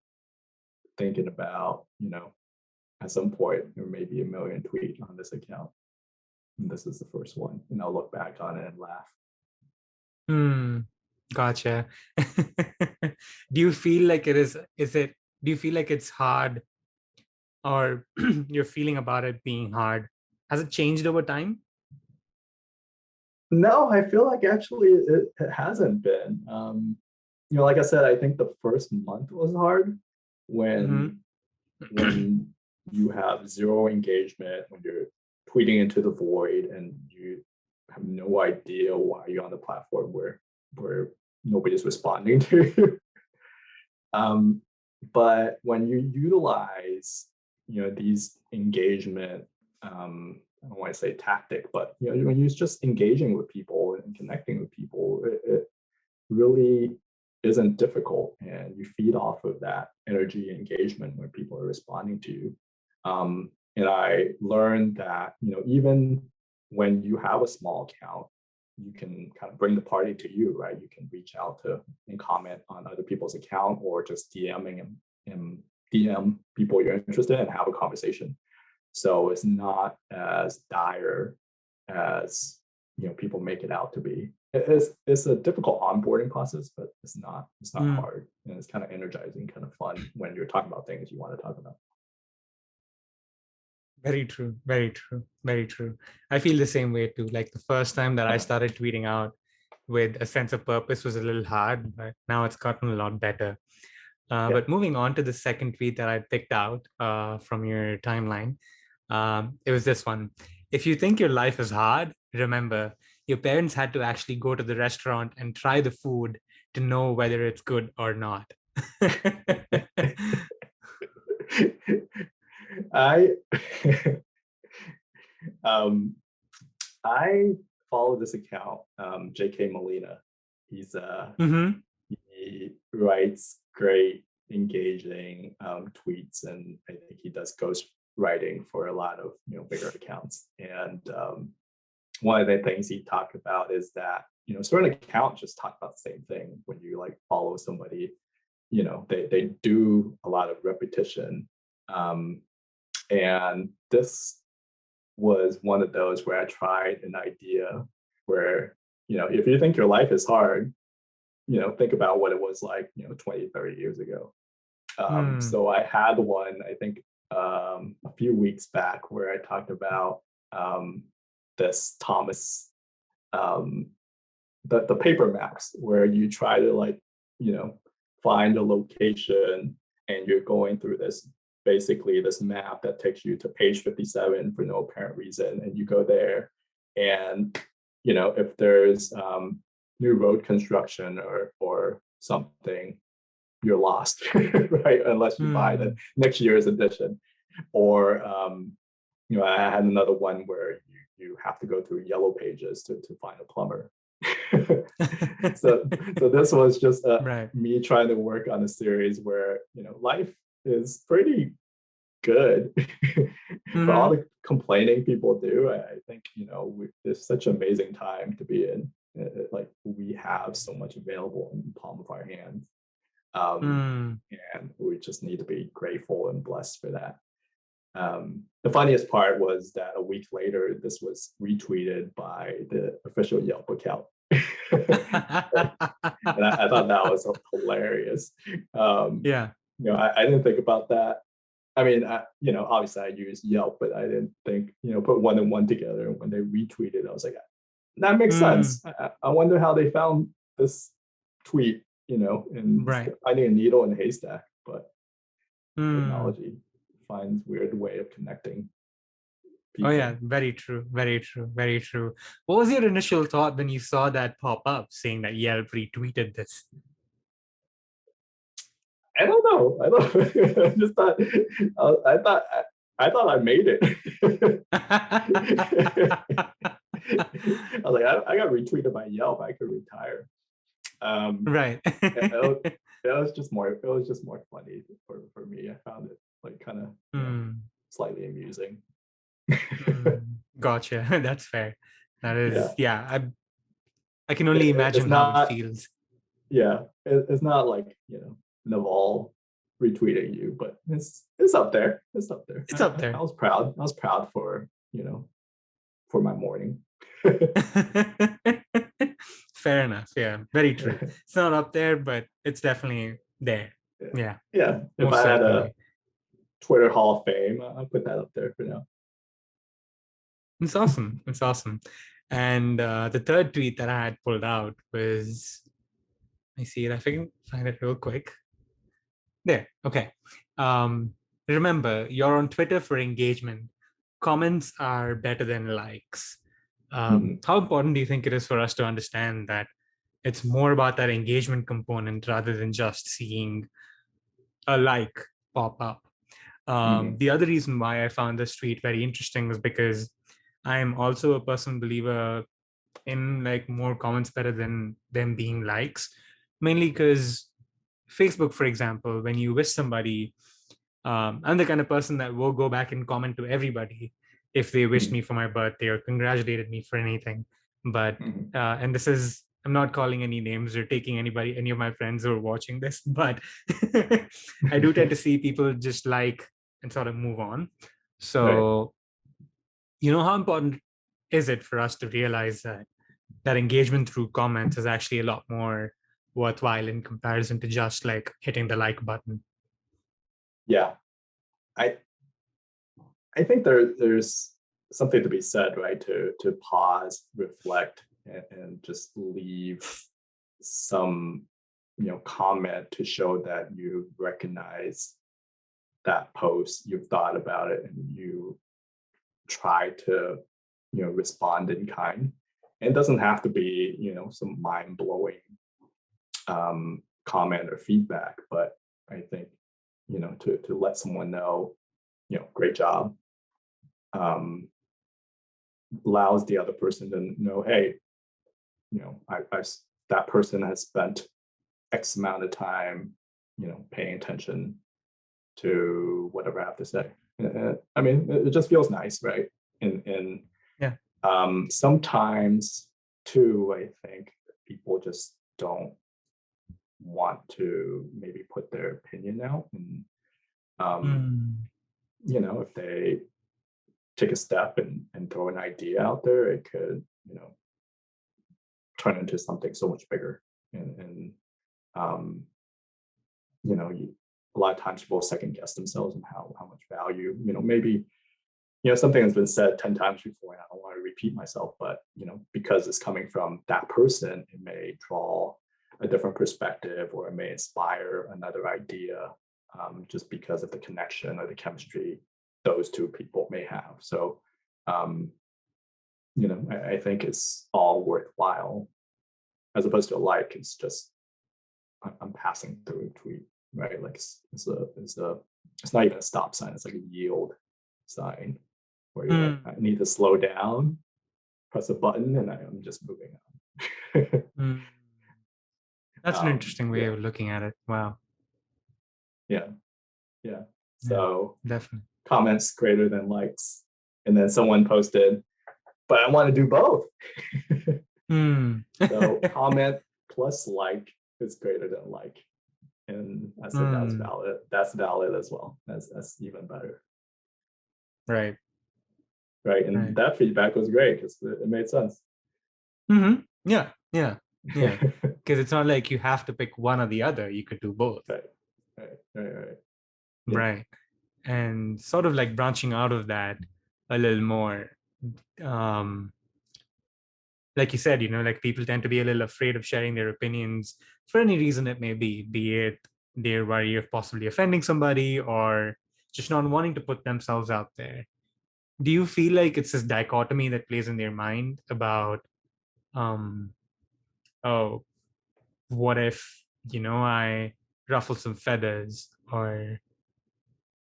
thinking about, at some point there may be a million tweet on this account, and this is the first one, and I'll look back on it and laugh. Gotcha. Do you feel like do you feel like it's hard, or your feeling about it being hard, has it changed over time? No, I feel like actually it hasn't been. Like I said, I think the first month was hard when you have zero engagement, when you're tweeting into the void and you have no idea why you're on the platform where nobody's responding to you. But when you utilize, these engagement, I don't want to say tactic, but when you're just engaging with people and connecting with people, it really isn't difficult, and you feed off of that energy engagement when people are responding to you. And I learned that even when you have a small account, you can kind of bring the party to you, right? You can reach out to and comment on other people's account, or just and DM people you're interested in and have a conversation. So it's not as dire as people make it out to be. It's a difficult onboarding process, but it's not hard, and it's kind of energizing, kind of fun when you're talking about things you want to talk about. Very true, very true, very true. I feel the same way too. Like the first time that I started tweeting out with a sense of purpose was a little hard, but now it's gotten a lot better. But moving on to the second tweet that I picked out from your timeline, it was this one. If you think your life is hard, remember, your parents had to actually go to the restaurant and try the food to know whether it's good or not. I I follow this account, JK Molina. He's he writes great, engaging tweets, and I think he does ghost writing for a lot of bigger accounts. And one of the things he talked about is that certain accounts just talk about the same thing. When you like follow somebody, they do a lot of repetition, and this was one of those where I tried an idea where if you think your life is hard, think about what it was like 20, 30 years ago. So I had one, I think, a few weeks back, where I talked about this Thomas, the paper maps, where you try to find a location, and you're going through basically this map that takes you to page 57 for no apparent reason, and you go there, and if there's new road construction or something, you're lost, right? Unless you buy the next year's edition. Or I had another one where you have to go through yellow pages to find a plumber. so this was just me trying to work on a series where life is pretty good. For all the complaining people do, I think it's such an amazing time to be in. Like, we have so much available in the palm of our hands, and we just need to be grateful and blessed for that. The funniest part was that a week later, this was retweeted by the official Yelp account. And I thought that was hilarious. I didn't think about that. I mean, obviously I use Yelp, but I didn't think, put one and one together. And when they retweeted, I was like, that makes sense. I wonder how they found this tweet, and finding a needle in a haystack. But technology finds weird way of connecting people. Oh yeah, very true, very true, very true. What was your initial thought when you saw that pop up saying that Yelp retweeted this? I don't know. I just thought I thought I made it. I was like, I got retweeted by Yelp. I could retire. Right. It was just more. It was just more funny for me. I found it like kind of slightly amusing. Gotcha. That's fair. That Yeah, is, yeah. I can only it's imagine how it not. feels. Yeah, it's not like Naval retweeting you, but it's up there. It's up there. It's up I there. was proud. I was proud for for my morning. Fair enough. Yeah, very true. It's not up there, but it's definitely there. Yeah, Yeah, if most I had a certainly. Twitter Hall of Fame, I'll put that up there for now. It's awesome. It's awesome. And the third tweet that I had pulled out was, I see it. I can find it real quick. There. Okay. Um, Remember, you're on Twitter for engagement. Comments are better than likes. Mhm. How important do you think it is for us to understand that it's more about that engagement component rather than just seeing a like pop up? Mhm. The other reason why I found this tweet very interesting was because I'm also a personal believer in like more comments better than them being likes, mainly because Facebook, for example, when you wish somebody, I'm the kind of person that will go back and comment to everybody if they wished me Mhm. for my birthday or congratulated me for anything. But Mhm. and this is, I'm not calling any names or taking any of my friends who are watching this, but I do tend to see people just like and sort of move on. Right. So, how important is it for us to realize that engagement through comments is actually a lot more worthwhile in comparison to just like hitting the like button? Yeah. I I think there's something to be said, right? To pause, reflect, and just leave some comment to show that you recognize that post, you've thought about it, and you try to respond in kind. And it doesn't have to be some mind-blowing comment or feedback, but I think to let someone know great job, um, allows the other person to know, hey, I that person has spent X amount of time paying attention to whatever I have to say. I mean, it just feels nice, right? And Yeah. sometimes too, I think people just don't want to maybe put their opinion out, and um, Mm. if they take a step and throw an idea out there, it could turn into something so much bigger. And um, a lot of times people second guess themselves and how much value, maybe something has been said 10 times before, and I don't want to repeat myself, but because it's coming from that person, it may draw a different perspective, or it may inspire another idea, just because of the connection or the chemistry those two people may have. So um, I think it's all worthwhile, as opposed to a like. It's just I'm passing through a tweet, right? Like it's not even a stop sign. It's like a yield sign where you're like, I Mm. need to slow down, press a button, and I'm just moving on. Mm. That's an interesting way Yeah, of looking at it. Wow. yeah, yeah. Yeah, So definitely. comments greater than likes, and then someone posted, but I want to do both. Mm. So comment plus like is greater than like, and I said that's Mm. valid. That's valid as well. That's even better, Right. right? And Right. that feedback was great because it made sense. Yeah. Yeah. Yeah. Right, Because it's not like you have to pick one or the other. You could do both. right, right. Yeah. Right. And sort of like branching out of that a little more. Um, like you said, like people tend to be a little afraid of sharing their opinions for any reason it may be it their worry of possibly offending somebody or just not wanting to put themselves out there. Do you feel like it's this dichotomy that plays in their mind about, um, oh, what if, I ruffle some feathers, or,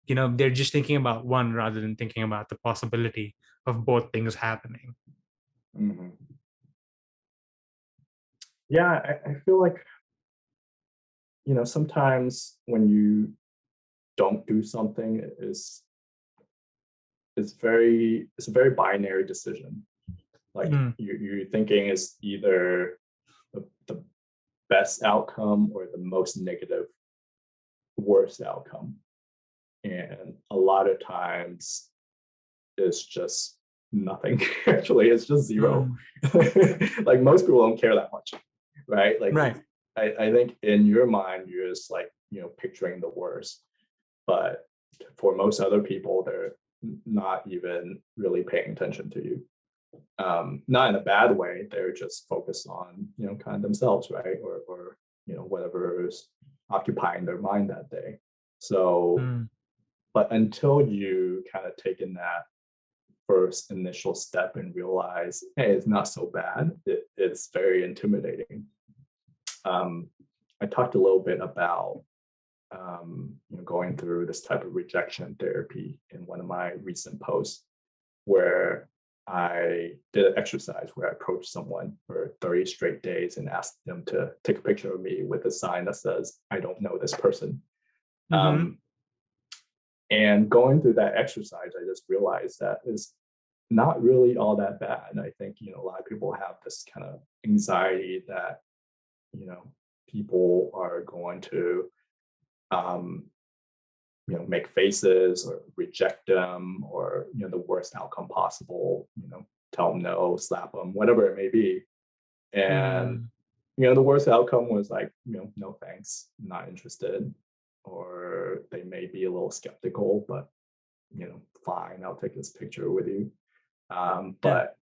they're just thinking about one rather than thinking about the possibility of both things happening? Mhm. Yeah, I feel like, sometimes when you don't do something, it's a very binary decision. Like Mm, you're thinking is either the best outcome or the most negative, worst outcome. And a lot of times it's just nothing. Actually, it's just zero. mm, Like most people don't care that much, right? Like right. I think in your mind you're just like, picturing the worst. But for most other people, they're not even really paying attention to you. Not in a bad way. They're just focused on, kind of themselves, right? Or whatever is occupying their mind that day. So, Mm, but until you kind of taken that first initial step and realize, hey, it's not so bad, it's very intimidating. Um, I talked a little bit about going through this type of rejection therapy in one of my recent posts, where I did an exercise where I approached someone for 30 straight days and asked them to take a picture of me with a sign that says, I don't know this person. mm-hmm, Um, and going through that exercise, I just realized that it's not really all that bad. And I think, a lot of people have this kind of anxiety that, you know, people are going to, um, make faces or reject them, or, the worst outcome possible, tell them no, slap them, whatever it may be. And, mm, the worst outcome was like, no thanks, not interested. Or they may be a little skeptical, but, fine, I'll take this picture with you. yeah. But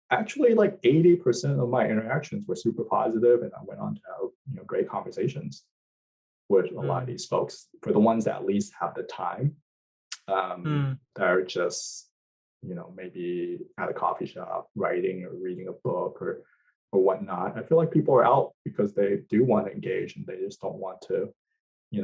actually, like 80% of my interactions were super positive, and I went on to have, great conversations with a lot of Mm, these folks. For the ones that at least have the time, mm, that are just, maybe at a coffee shop writing or reading a book or whatnot. I feel like people are out because they do want to engage and they just don't want to,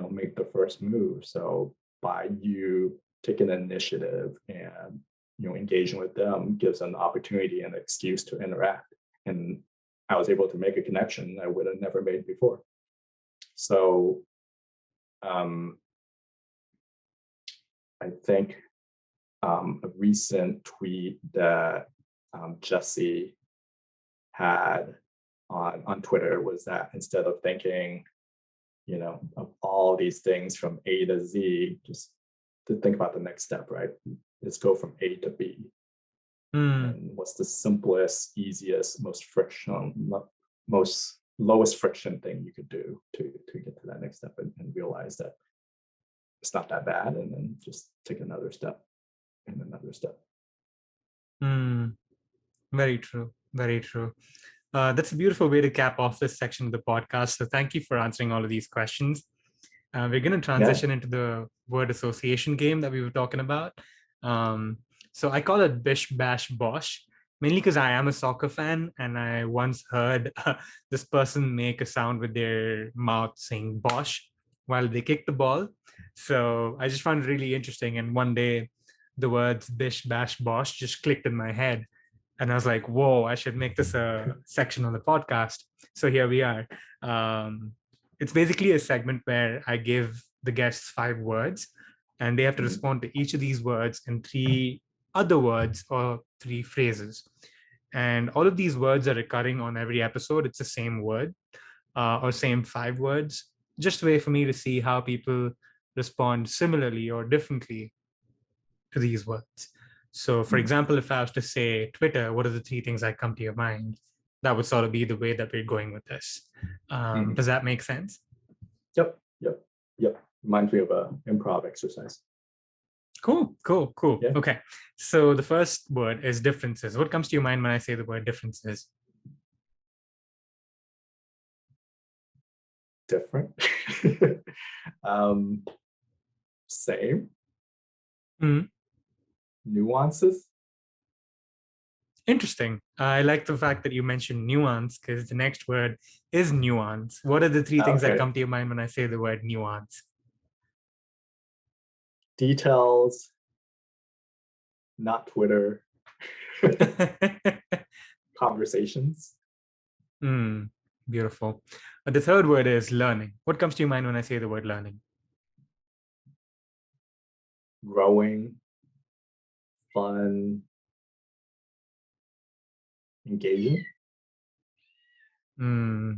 make the first move. So by you taking an initiative and, engaging with them gives them the opportunity and an excuse to interact. And I was able to make a connection I would have never made before. So um, I think a recent tweet that Jesse had on Twitter was that instead of thinking, of all these things from A to Z, just to think about the next step, right? Let's go from A to B. mm, And what's the simplest, easiest, most lowest friction thing you could do to get to that next step, and realize that it's not that bad, and then just take another step and another step. mm. Very true. Very true. That's a beautiful way to cap off this section of the podcast. So thank you for answering all of these questions. We're going to Yeah. transition into the word association game that we were talking about. Um, so I call it Bish, Bash, Bosh, mainly because I am a soccer fan, and I once heard this person make a sound with their mouth saying Bosh while they kick the ball. So I just found it really interesting. And one day, the words Bish, Bash, Bosh just clicked in my head. And I was like, whoa, I should make this a section on the podcast. So here we are. Um, it's basically a segment where I give the guests 5 words, and they have to Mhm. respond to each of these words in 3 other words or 3 phrases. And all of these words are recurring on every episode. It's the same word or same 5 words, just a way for me to see how people respond similarly or differently to these words. So, for Mhm. example, if I was to say Twitter, what are the 3 things that come to your mind? That would sort of be the way that we're going with this. Mhm. Does that make sense? Yep. Yep. Yep. Reminds me of a improv exercise. Cool, cool, cool. Yeah. Okay. So the first word is differences. What comes to your mind when I say the word differences? Different. um, Same. Hmm. Nuances. Interesting. I like the fact that you mentioned nuance because the next word is nuance. What are the 3 things that Okay. come to your mind when I say the word nuance? Details. Not Twitter. conversations. Beautiful. The third word is learning. What comes to your mind when I say the word learning? Growing, fun, engaging. Your cat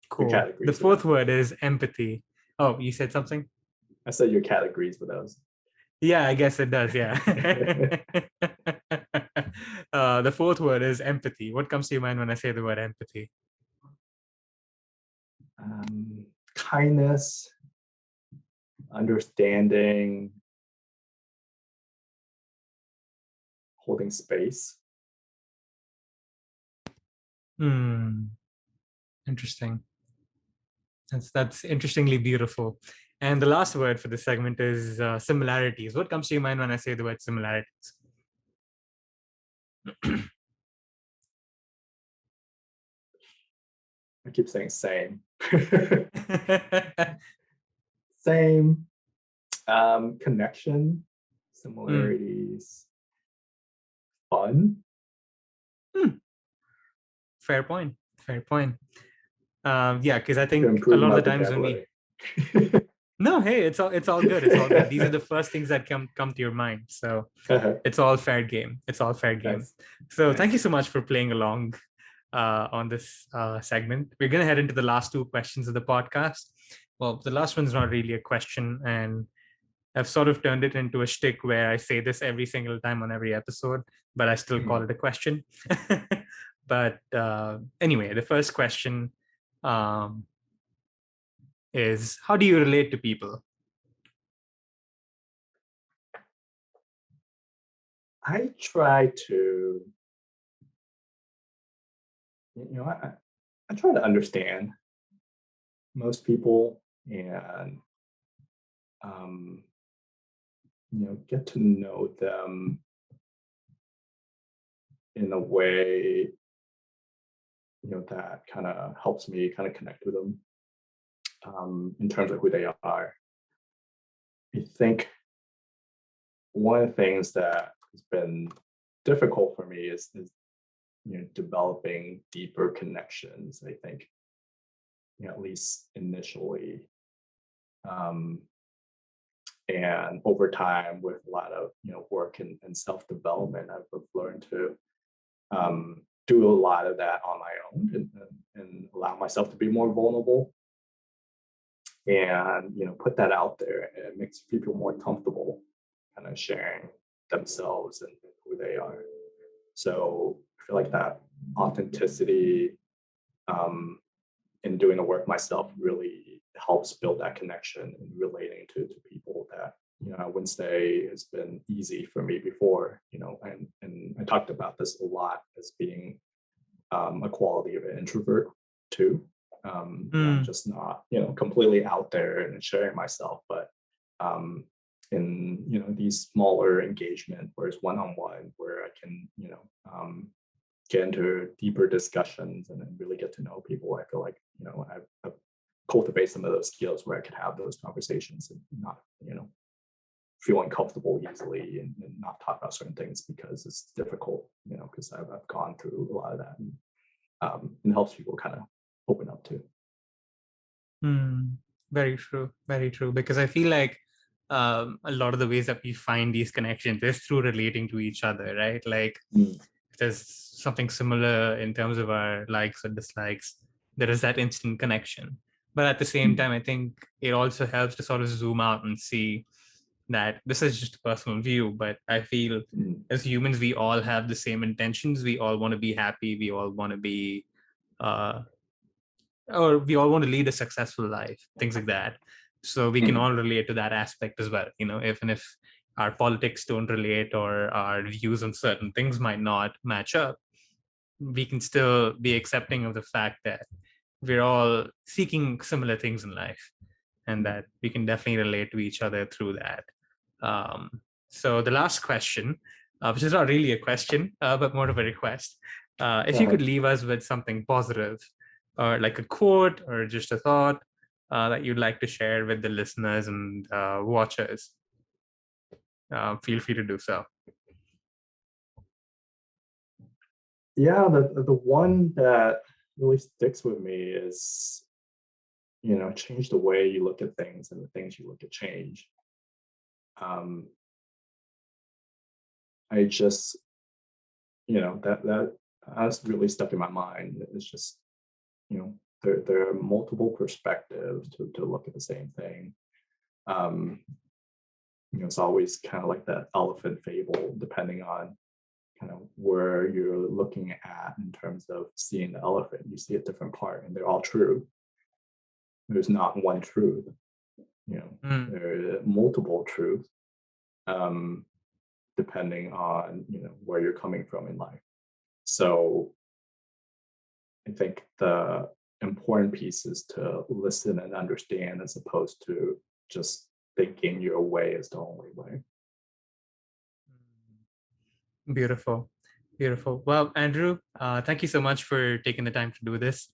Cool. The agrees with fourth that. word is empathy. Oh, you said something? I said your cat agrees with those. Yeah, I guess it does. Yeah. The fourth word is empathy. What comes to your mind when I say the word empathy? Kindness, understanding, holding space. Interesting. That's interestingly beautiful. And the last word for this segment is similarities. What comes to your mind when I say the word similarities? I keep saying same. Same. Connection, similarities, fun. Fair point. Fair point. Yeah, because I To think a improve lot of my the times when vocabulary. no, hey, it's all good. It's all good. These are the first things that come to your mind. So it's all fair game. It's all fair game. Nice. So Nice. thank you so much for playing along on this segment. We're gonna head into the last two questions of the podcast. Well, the last one's not really a question, and I've sort of turned it into a shtick where I say this every single time on every episode, but I still call it a question. But anyway, the first question is, how do you relate to people? I try to, I try to understand most people and, get to know them in a way, that kind of helps me kind of connect with them in terms of who they are. I think one of the things that has been difficult for me is developing deeper connections. I think, at least initially, and over time with a lot of work and self development, I've learned to do a lot of that on my own and allow myself to be more vulnerable and put that out there, and it makes people more comfortable kind of sharing themselves and who they are. So I feel like that authenticity in doing the work myself really helps build that connection and relating to people that I wouldn't say has been easy for me before. And I talked about this a lot as being a quality of an introvert too. I'm just not completely out there and sharing myself, but in these smaller engagement where it's one-on-one, where I can get into deeper discussions and then really get to know people, I feel like I've cultivated some of those skills where I could have those conversations and not feel uncomfortable easily and not talk about certain things because it's difficult, because I've gone through a lot of that, and it helps people kind of open up too. Very true. Very true. Because I feel like a lot of the ways that we find these connections is through relating to each other, right? Like if there's something similar in terms of our likes or dislikes, there is that instant connection. But at the same time, I think it also helps to sort of zoom out and see that this is just a personal view, but I feel as humans, we all have the same intentions. We all want to be happy. We all want to be or we all want to lead a successful life, things like that. So we can all relate to that aspect as well. Even if our politics don't relate or our views on certain things might not match up, we can still be accepting of the fact that we're all seeking similar things in life and that we can definitely relate to each other through that. So the last question, which is not really a question, but more of a request. If you could leave us with something positive, or like a quote or just a thought that you'd like to share with the listeners and watchers, feel free to do so. Yeah, the one that really sticks with me is, change the way you look at things and the things you look at change. Um, I just, that that's really stuck in my mind. It's just, you know, there are multiple perspectives to look at the same thing. Um, it's always kind of like that elephant fable, depending on kind of where you're looking at in terms of seeing the elephant. You see a different part, and they're all true. There's not one truth. Mm, There are multiple truths, um, depending on where you're coming from in life. So I think the important piece is to listen and understand, as opposed to just thinking your way is the only way. beautiful. Beautiful. Well, Andrew, thank you so much for taking the time to do this.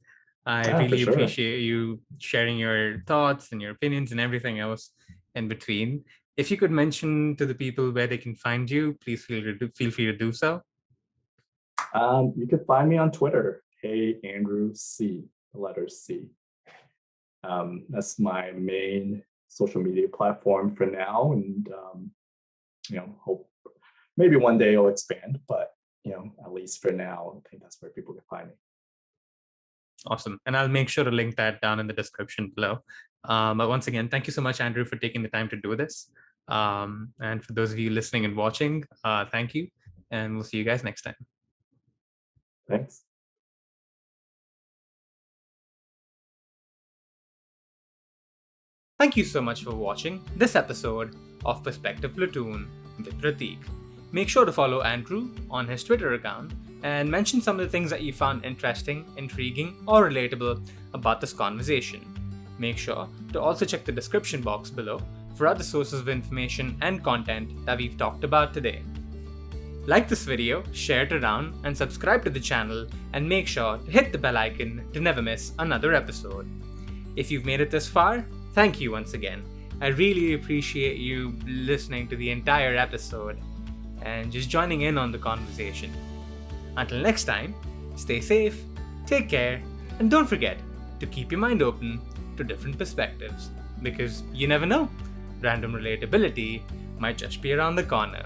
I Yeah, for really sure. appreciate you sharing your thoughts and your opinions and everything else in between. If you could mention to the people where they can find you, please feel free to do so. You can find me on Twitter. Hey, Andrew C, the letter C. That's my main social media platform for now, and hope maybe one day it'll expand, but at least for now, I think that's where people can find me. Awesome. And I'll make sure to link that down in the description below. But once again, thank you so much, Andrew, for taking the time to do this. And for those of you listening and watching, thank you. And we'll see you guys next time. Thanks. Thank you so much for watching this episode of Perspective Platoon with Prateek. Make sure to follow Andrew on his Twitter account and mention some of the things that you found interesting, intriguing, or relatable about this conversation. Make sure to also check the description box below for other sources of information and content that we've talked about today. Like this video, share it around, and subscribe to the channel, and make sure to hit the bell icon to never miss another episode. If you've made it this far, thank you once again. I really appreciate you listening to the entire episode and just joining in on the conversation. Until next time, stay safe, take care, and don't forget to keep your mind open to different perspectives, because you never know, random relatability might just be around the corner.